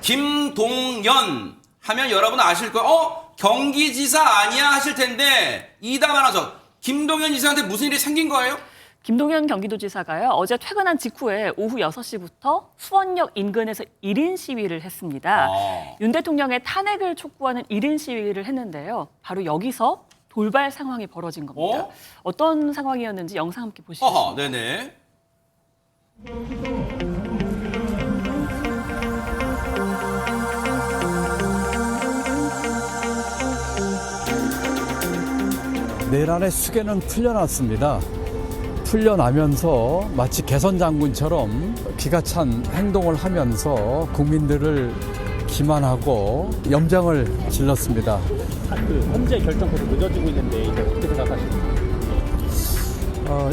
김동연 하면 여러분 아실 거예요. 경기지사 아니야 하실 텐데 이담 아나운서 김동연 지사한테 무슨 일이 생긴 거예요? 김동연 경기도지사가요. 어제 퇴근한 직후에 오후 6시부터 수원역 인근에서 1인 시위를 했습니다. 윤 대통령의 탄핵을 촉구하는 1인 시위를 했는데요. 바로 여기서 돌발 상황이 벌어진 겁니다. 어떤 상황이었는지 영상 함께 보시죠. 네네. 내란의 수개는 풀려났습니다. 풀려나면서 마치 개선 장군처럼 기가 찬 행동을 하면서 국민들을 기만하고 염장을 질렀습니다. 현재 결정표도 늦어지고 있는데 이제 어떻게 생각하십니까?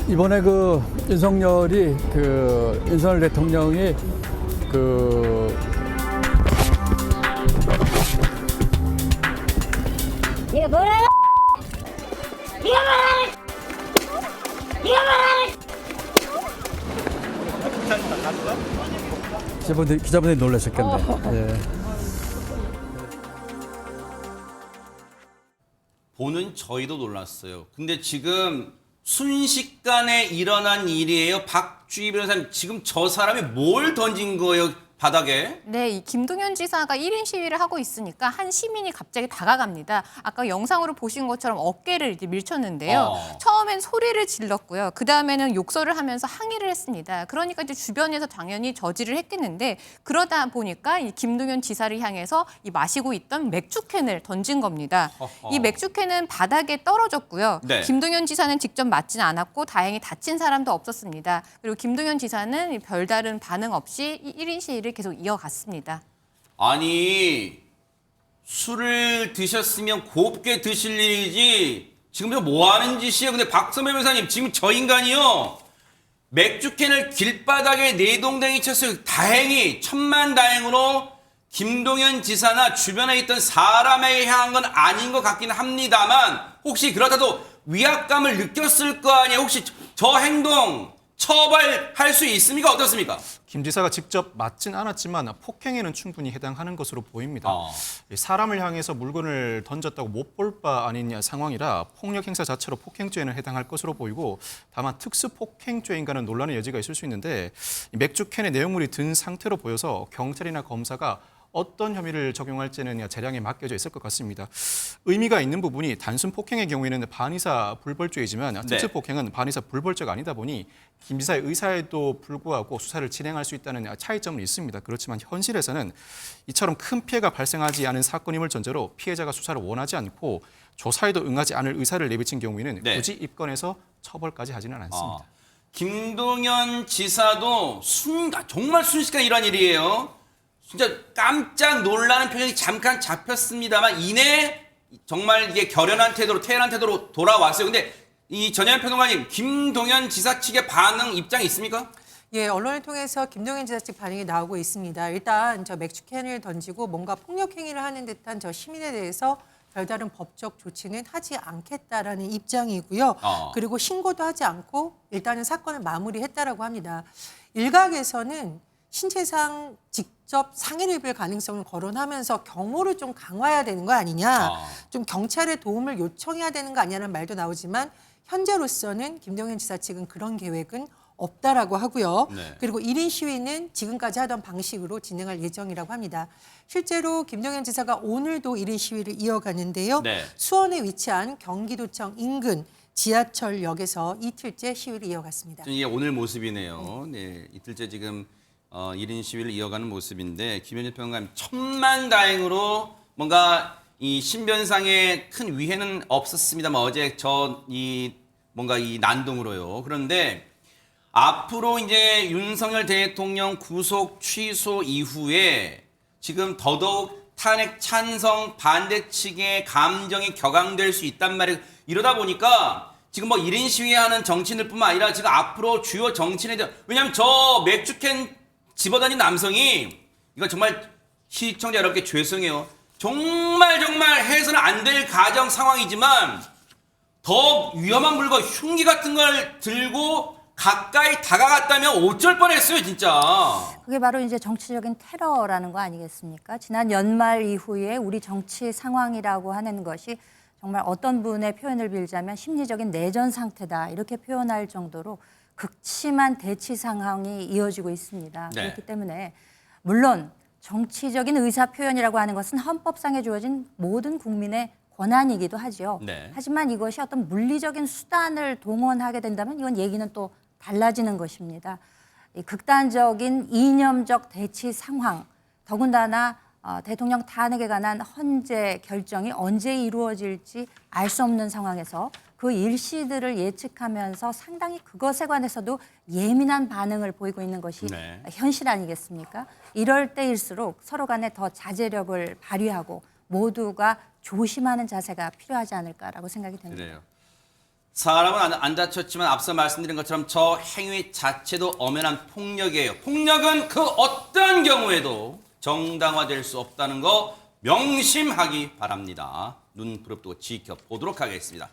이번에 윤석열 대통령이 이거 뭐라고? 이거 뭐라고? 이거 뭐라고? 기자분들이 놀라셨겠네. 예. 보는 저희도 놀랐어요. 근데 지금 순식간에 일어난 일이에요. 박주희 변호사님, 지금 저 사람이 뭘 던진 거예요, 바닥에? 네, 이 김동연 지사가 1인 시위를 하고 있으니까 한 시민이 갑자기 다가갑니다. 아까 영상으로 보신 것처럼 어깨를 이제 밀쳤는데요. 처음엔 소리를 질렀고요. 그 다음에는 욕설을 하면서 항의를 했습니다. 그러니까 이제 주변에서 당연히 저지를 했겠는데 그러다 보니까 이 김동연 지사를 향해서 이 마시고 있던 맥주캔을 던진 겁니다. 이 맥주캔은 바닥에 떨어졌고요. 네. 김동연 지사는 직접 맞지는 않았고 다행히 다친 사람도 없었습니다. 그리고 김동연 지사는 별다른 반응 없이 1인 시위를 계속 이어갔습니다. 아니, 술을 드셨으면 곱게 드실 일이지 지금 뭐 하는 짓이에요? 근데 박선배 변호사님, 지금 저 인간이요, 맥주캔을 길바닥에 내동댕이 쳤어요. 다행히 천만다행으로 김동연 지사나 주변에 있던 사람에게 향한 건 아닌 것 같긴 합니다만 혹시 그렇다도 위압감을 느꼈을 거 아니에요? 혹시 저 행동 처벌할 수 있습니까? 어떻습니까? 김 지사가 직접 맞진 않았지만 폭행에는 충분히 해당하는 것으로 보입니다. 사람을 향해서 물건을 던졌다고 못 볼 바 아닌 상황이라 폭력 행사 자체로 폭행죄에는 해당할 것으로 보이고 다만 특수폭행죄인가는 논란의 여지가 있을 수 있는데 맥주캔에 내용물이 든 상태로 보여서 경찰이나 검사가 어떤 혐의를 적용할지는 재량에 맡겨져 있을 것 같습니다. 의미가 있는 부분이 단순 폭행의 경우에는 반의사 불벌죄이지만 특수폭행은 반의사 불벌죄가 아니다 보니 김 지사의 의사에도 불구하고 수사를 진행할 수 있다는 차이점은 있습니다. 그렇지만 현실에서는 이처럼 큰 피해가 발생하지 않은 사건임을 전제로 피해자가 수사를 원하지 않고 조사에도 응하지 않을 의사를 내비친 경우에는 굳이 입건해서 처벌까지 하지는 않습니다. 김동연 지사도 정말 순식간에 일어난 일이에요. 진짜 깜짝 놀라는 표정이 잠깐 잡혔습니다만 이내 정말 이게 결연한 태도로, 태연한 태도로 돌아왔어요. 근데 이 전현현 평론가님, 김동연 지사 측의 반응 입장이 있습니까? 예, 언론을 통해서 김동연 지사 측 반응이 나오고 있습니다. 일단 저 맥주캔을 던지고 뭔가 폭력 행위를 하는 듯한 저 시민에 대해서 별다른 법적 조치는 하지 않겠다라는 입장이고요. 그리고 신고도 하지 않고 일단은 사건을 마무리했다라고 합니다. 일각에서는 신체상 직접 상해를 입을 가능성을 거론하면서 경호를 좀 강화해야 되는 거 아니냐, 좀 경찰의 도움을 요청해야 되는 거 아니냐는 말도 나오지만 현재로서는 김동연 지사 측은 그런 계획은 없다라고 하고요. 그리고 1인 시위는 지금까지 하던 방식으로 진행할 예정이라고 합니다. 실제로 김동연 지사가 오늘도 1인 시위를 이어가는데요. 수원에 위치한 경기도청 인근 지하철역에서 이틀째 시위를 이어갔습니다. 이게 오늘 모습이네요. 네, 이틀째 지금 1인 시위를 이어가는 모습인데 김현준 평론가님, 천만다행으로 뭔가 이 신변상의 큰 위해는 없었습니다만 어제 뭔가 이 난동으로요. 그런데 앞으로 이제 윤석열 대통령 구속 취소 이후에 지금 더더욱 탄핵 찬성 반대 측의 감정이 격앙될 수 있단 말이에요. 이러다 보니까 지금 뭐 1인 시위하는 정치인들뿐만 아니라 지금 앞으로 주요 정치인들, 왜냐하면 저 맥주캔 집어던진 남성이, 이거 정말 시청자 여러분께 죄송해요. 정말 해서는 안 될 가정 상황이지만 더 위험한 물건, 흉기 같은 걸 들고 가까이 다가갔다면 어쩔 뻔했어요, 진짜. 그게 바로 이제 정치적인 테러라는 거 아니겠습니까? 지난 연말 이후에 우리 정치 상황이라고 하는 것이 정말 어떤 분의 표현을 빌자면 심리적인 내전 상태다 이렇게 표현할 정도로 극심한 대치 상황이 이어지고 있습니다. 네. 그렇기 때문에 물론 정치적인 의사 표현이라고 하는 것은 헌법상에 주어진 모든 국민의 권한이기도 하죠. 네. 하지만 이것이 어떤 물리적인 수단을 동원하게 된다면 이건 얘기는 또 달라지는 것입니다. 이 극단적인 이념적 대치 상황, 더군다나 대통령 탄핵에 관한 헌재 결정이 언제 이루어질지 알 수 없는 상황에서 그 일시들을 예측하면서 상당히 그것에 관해서도 예민한 반응을 보이고 있는 것이 네. 현실 아니겠습니까? 이럴 때일수록 서로 간에 더 자제력을 발휘하고 모두가 조심하는 자세가 필요하지 않을까라고 생각이 됩니다. 그래요. 사람은 안 다쳤지만 앞서 말씀드린 것처럼 저 행위 자체도 엄연한 폭력이에요. 폭력은 그 어떤 경우에도 정당화될 수 없다는 거 명심하기 바랍니다. 눈 부릅뜨고 지켜보도록 하겠습니다.